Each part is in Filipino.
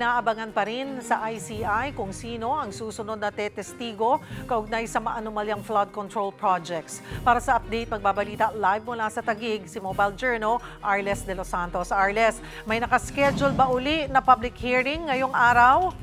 Inaabangan pa rin sa ICI kung sino ang susunod na tetestigo kaugnay sa maanumalyang flood control projects. Para sa update, magbabalita live mula sa Taguig si Mobile Journal, Arles de los Santos. Arles, may nakaschedule ba uli na public hearing ngayong araw?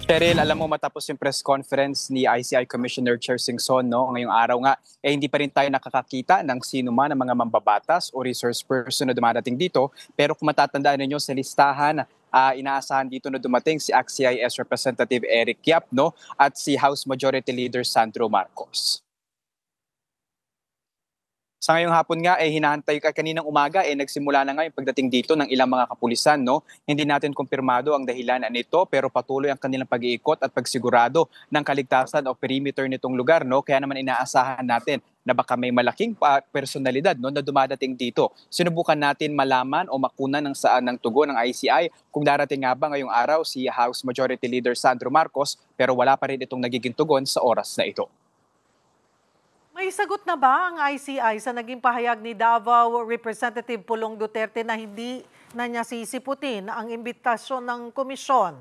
Cheryl, alam mo matapos yung press conference ni ICI Commissioner Chair Singson, no, ngayong araw nga, hindi pa rin tayo nakakakita ng sino man ng mga mambabatas o resource person na dumadating dito. Pero kung matatandaan ninyo sa listahan, inaasahan dito na dumating si ACT-CIS Representative Eric Yap, no, at si House Majority Leader Sandro Marcos. Sa ngayong hapon nga, hinahantay kaninang umaga, nagsimula na nga yung pagdating dito ng ilang mga kapulisan. No? Hindi natin kumpirmado ang dahilan nito, pero patuloy ang kanilang pag-iikot at pagsigurado ng kaligtasan o perimeter nitong lugar. No? Kaya naman inaasahan natin na baka may malaking personalidad, no, na dumadating dito. Sinubukan natin malaman o makunan ng saan ng tugon ng ICI kung darating nga ba ngayong araw si House Majority Leader Sandro Marcos, pero wala pa rin itong nagiging tugon sa oras na ito. May sagot na ba ang ICI sa naging pahayag ni Davao Representative Pulong Duterte na hindi na niya sisiputin ang imbitasyon ng komisyon?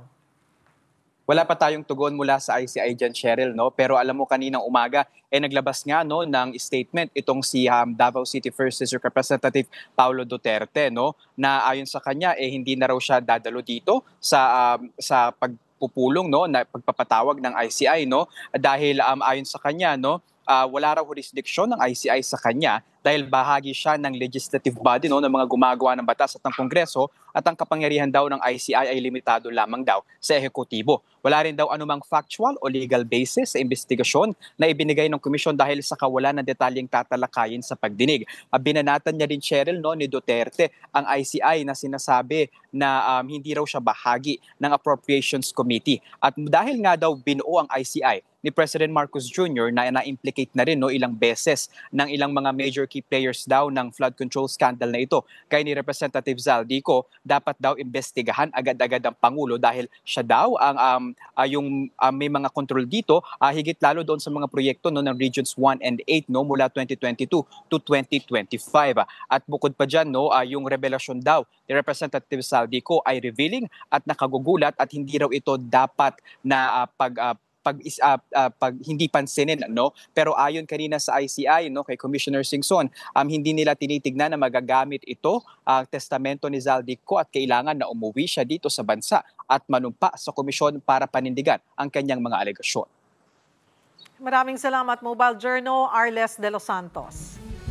Wala pa tayong tugon mula sa ICI dyan, Cheryl, no? Pero alam mo kaninang umaga, naglabas nga no, ng statement itong si Davao City First District Representative Paulo Duterte, no? Na ayon sa kanya, hindi na raw siya dadalo dito sa pagpupulong, no, na pagpapatawag ng ICI, no? Dahil ayon sa kanya, no, wala raw jurisdiction ng ICI sa kanya dahil bahagi siya ng legislative body, no, ng mga gumagawa ng batas at ng Kongreso, at ang kapangyarihan daw ng ICI ay limitado lamang daw sa ehekutibo. Wala rin daw anumang factual o legal basis sa investigasyon na ibinigay ng komisyon dahil sa kawalan ng detalyeng tatalakayin sa pagdinig. Binanatan niya rin, Cheryl, no, ni Duterte ang ICI na sinasabi na hindi raw siya bahagi ng Appropriations Committee. At dahil nga daw binuo ang ICI ni President Marcos Jr. na implicate na rin, no, ilang beses ng ilang mga major key players daw ng flood control scandal na ito. Kaya ni Representative Zaldico, dapat daw imbestigahan agad-agad ang Pangulo dahil siya daw ang may mga control dito, higit lalo doon sa mga proyekto, no, ng Regions 1 and 8, no, mula 2022 to 2025. At bukod pa dyan, no, yung revelasyon daw ni Representative Zaldico ay revealing at nakagugulat at hindi raw ito dapat na hindi pansinin, no, pero ayon kanina sa ICI, no, kay Commissioner Singson, hindi nila tinitignan na magagamit ito ang testamento ni Zaldico at kailangan na umuwi siya dito sa bansa at manumpa sa komisyon para panindigan ang kanyang mga alegasyon. Maraming salamat, Mobile Journal, Arles de los Santos.